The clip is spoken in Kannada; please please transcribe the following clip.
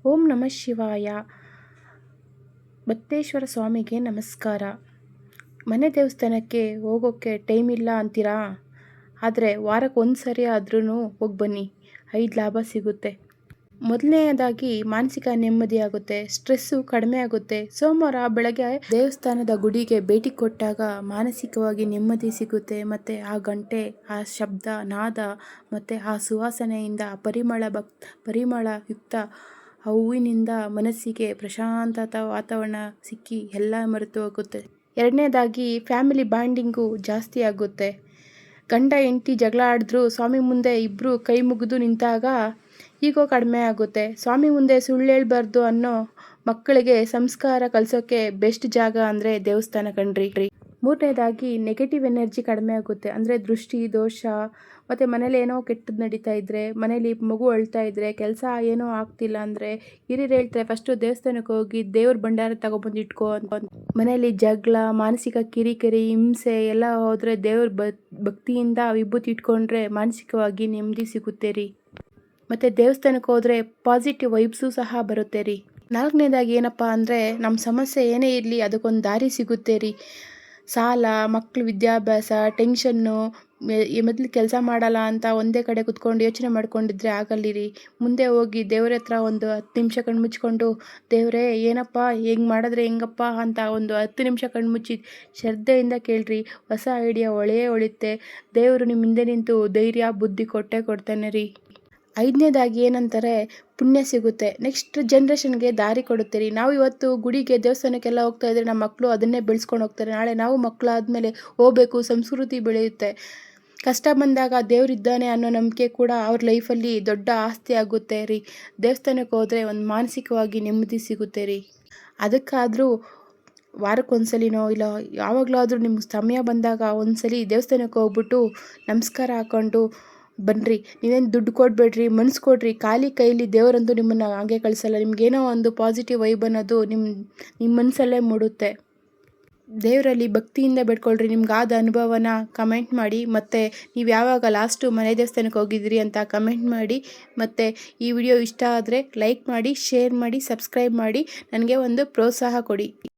ಓಂ ನಮಃ ಶಿವಾಯ. ಬತ್ತೇಶ್ವರ ಸ್ವಾಮಿಗೆ ನಮಸ್ಕಾರ. ಮನೆ ದೇವಸ್ಥಾನಕ್ಕೆ ಹೋಗೋಕ್ಕೆ ಟೈಮ್ ಇಲ್ಲ ಅಂತೀರಾ? ಆದರೆ ವಾರಕ್ಕೆ ಒಂದು ಸರಿ ಆದ್ರೂ ಹೋಗಿ ಬನ್ನಿ, 5 ಲಾಭ ಸಿಗುತ್ತೆ. ಮೊದಲನೆಯದಾಗಿ ಮಾನಸಿಕ ನೆಮ್ಮದಿ ಆಗುತ್ತೆ, ಸ್ಟ್ರೆಸ್ಸು ಕಡಿಮೆ ಆಗುತ್ತೆ. ಸೋಮವಾರ ಬೆಳಗ್ಗೆ ದೇವಸ್ಥಾನದ ಗುಡಿಗೆ ಭೇಟಿ ಕೊಟ್ಟಾಗ ಮಾನಸಿಕವಾಗಿ ನೆಮ್ಮದಿ ಸಿಗುತ್ತೆ. ಮತ್ತು ಆ ಗಂಟೆ, ಆ ಶಬ್ದ, ನಾದ ಮತ್ತು ಆ ಸುವಾಸನೆಯಿಂದ ಪರಿಮಳಯುಕ್ತ ಆ ಹೂವಿನಿಂದ ಮನಸ್ಸಿಗೆ ಪ್ರಶಾಂತತ ವಾತಾವರಣ ಸಿಕ್ಕಿ ಎಲ್ಲ ಮರೆತು ಹೋಗುತ್ತೆ. ಎರಡನೇದಾಗಿ ಫ್ಯಾಮಿಲಿ ಬಾಂಡಿಂಗು ಜಾಸ್ತಿ ಆಗುತ್ತೆ. ಗಂಡ ಹೆಂಡತಿ ಜಗಳ ಆಡಿದ್ರು ಸ್ವಾಮಿ ಮುಂದೆ ಇಬ್ಬರು ಕೈ ಮುಗಿದು ನಿಂತಾಗ ಈಗೋ ಕಡಿಮೆ ಆಗುತ್ತೆ. ಸ್ವಾಮಿ ಮುಂದೆ ಸುಳ್ಳು ಹೇಳ್ಬಾರ್ದು ಅನ್ನೋ ಮಕ್ಕಳಿಗೆ ಸಂಸ್ಕಾರ ಕಲಿಸೋಕ್ಕೆ ಬೆಸ್ಟ್ ಜಾಗ ಅಂದರೆ ದೇವಸ್ಥಾನ ಕಣ್ರಿ. ಮೂರನೇದಾಗಿ ನೆಗೆಟಿವ್ ಎನರ್ಜಿ ಕಡಿಮೆ ಆಗುತ್ತೆ. ಅಂದರೆ ದೃಷ್ಟಿ ದೋಷ ಮತ್ತು ಮನೇಲಿ ಏನೋ ಕೆಟ್ಟದ್ದು ನಡೀತಾ ಇದ್ದರೆ, ಮನೇಲಿ ಮಗು ಅಳ್ತಾ ಇದ್ದರೆ, ಕೆಲಸ ಏನೋ ಆಗ್ತಿಲ್ಲ ಅಂದರೆ ಹಿರಿಯರು ಹೇಳ್ತಾರೆ ಫಸ್ಟು ದೇವಸ್ಥಾನಕ್ಕೆ ಹೋಗಿ ದೇವ್ರ ಭಂಡಾರ ತಗೊಬಂದು ಇಟ್ಕೋ ಅಂತ. ಮನೇಲಿ ಜಗಳ, ಮಾನಸಿಕ ಕಿರಿಕಿರಿ, ಹಿಂಸೆ ಎಲ್ಲ ಹೋದರೆ ದೇವ್ರ ಭಕ್ತಿಯಿಂದ ವಿಭೂತಿ ಇಟ್ಕೊಂಡ್ರೆ ಮಾನಸಿಕವಾಗಿ ನೆಮ್ಮದಿ ಸಿಗುತ್ತೆ ರೀ. ಮತ್ತು ದೇವಸ್ಥಾನಕ್ಕೆ ಹೋದರೆ ಪಾಸಿಟಿವ್ ವೈಬ್ಸು ಸಹ ಬರುತ್ತೆ ರೀ. ನಾಲ್ಕನೇದಾಗಿ ಏನಪ್ಪ ಅಂದರೆ ನಮ್ಮ ಸಮಸ್ಯೆ ಏನೇ ಇರಲಿ ಅದಕ್ಕೊಂದು ದಾರಿ ಸಿಗುತ್ತೆ ರೀ. ಸಾಲ, ಮಕ್ಕಳು ವಿದ್ಯಾಭ್ಯಾಸ, ಟೆನ್ಷನ್ನು, ಮೊದಲು ಕೆಲಸ ಮಾಡಲ್ಲ ಅಂತ ಒಂದೇ ಕಡೆ ಕುತ್ಕೊಂಡು ಯೋಚನೆ ಮಾಡ್ಕೊಂಡಿದ್ರೆ ಆಗಲ್ಲಿರಿ. ಮುಂದೆ ಹೋಗಿ ದೇವ್ರ ಹತ್ರ ಒಂದು 10 ನಿಮಿಷ ಕಣ್ಮುಚ್ಕೊಂಡು, ದೇವರೇ ಏನಪ್ಪ ಹೆಂಗೆ ಮಾಡಿದ್ರೆ ಹೆಂಗಪ್ಪ ಅಂತ ಒಂದು 10 ನಿಮಿಷ ಕಣ್ಮುಚ್ಚಿ ಶ್ರದ್ಧೆಯಿಂದ ಕೇಳ್ರಿ. ಹೊಸ ಐಡಿಯಾ ಹೊಳೆಯುತ್ತೆ. ದೇವರು ನಿಮ್ಮ ಹಿಂದೆ ನಿಂತು ಧೈರ್ಯ ಬುದ್ಧಿ ಕೊಡ್ತಾನೆ ರೀ. ಐದನೇದಾಗಿ ಏನಂತಾರೆ, ಪುಣ್ಯ ಸಿಗುತ್ತೆ. ನೆಕ್ಸ್ಟ್ ಜನ್ರೇಷನ್ಗೆ ದಾರಿ ಕೊಡುತ್ತೆ ರೀ. ನಾವು ಇವತ್ತು ಗುಡಿಗೆ ದೇವಸ್ಥಾನಕ್ಕೆಲ್ಲ ಹೋಗ್ತಾ ಇದ್ರೆ ನಮ್ಮ ಮಕ್ಕಳು ಅದನ್ನೇ ಬೆಳೆಸ್ಕೊಂಡು ಹೋಗ್ತಾರೆ. ನಾಳೆ ನಾವು ಮಕ್ಕಳಾದಮೇಲೆ ಹೋಗಬೇಕು, ಸಂಸ್ಕೃತಿ ಬೆಳೆಯುತ್ತೆ. ಕಷ್ಟ ಬಂದಾಗ ದೇವರಿದ್ದಾನೆ ಅನ್ನೋ ನಂಬಿಕೆ ಕೂಡ ಅವ್ರ ಲೈಫಲ್ಲಿ ದೊಡ್ಡ ಆಸ್ತಿ ಆಗುತ್ತೆ ರೀ. ದೇವಸ್ಥಾನಕ್ಕೆ ಹೋದರೆ ಒಂದು ಮಾನಸಿಕವಾಗಿ ನೆಮ್ಮದಿ ಸಿಗುತ್ತೆ ರೀ. ಅದಕ್ಕಾದರೂ ವಾರಕ್ಕೊಂದ್ಸಲಿನೋ ಇಲ್ಲ ಯಾವಾಗಲಾದರೂ ನಿಮ್ಗೆ ಸಮಯ ಬಂದಾಗ ಒಂದ್ಸಲಿ ದೇವಸ್ಥಾನಕ್ಕೆ ಹೋಗ್ಬಿಟ್ಟು ನಮಸ್ಕಾರ ಹಾಕ್ಕೊಂಡು ಬನ್ನಿರಿ. ನೀವೇನು ದುಡ್ಡು ಕೊಡಬೇಡ್ರಿ, ಮನಸ್ಸು ಕೊಡ್ರಿ. ಖಾಲಿ ಕೈಲಿ ದೇವರಂತೂ ನಿಮ್ಮನ್ನು ಹಾಗೆ ಕಳಿಸಲ್ಲ. ನಿಮಗೇನೋ ಒಂದು ಪಾಸಿಟಿವ್ ವೈಬ್ ಅನ್ನೋದು ನಿಮ್ಮ ಮನಸ್ಸಲ್ಲೇ ಮೂಡುತ್ತೆ. ದೇವರಲ್ಲಿ ಭಕ್ತಿಯಿಂದ ಬೇಡ್ಕೊಳ್ರಿ. ನಿಮ್ಗಾದ ಅನುಭವನ ಕಮೆಂಟ್ ಮಾಡಿ. ಮತ್ತು ನೀವು ಯಾವಾಗ ಲಾಸ್ಟು ಮನೆ ದೇವಸ್ಥಾನಕ್ಕೆ ಹೋಗಿದ್ದೀರಿ ಅಂತ ಕಮೆಂಟ್ ಮಾಡಿ. ಮತ್ತು ಈ ವಿಡಿಯೋ ಇಷ್ಟ ಆದರೆ ಲೈಕ್ ಮಾಡಿ, ಶೇರ್ ಮಾಡಿ, ಸಬ್ಸ್ಕ್ರೈಬ್ ಮಾಡಿ. ನನಗೆ ಒಂದು ಪ್ರೋತ್ಸಾಹ ಕೊಡಿ.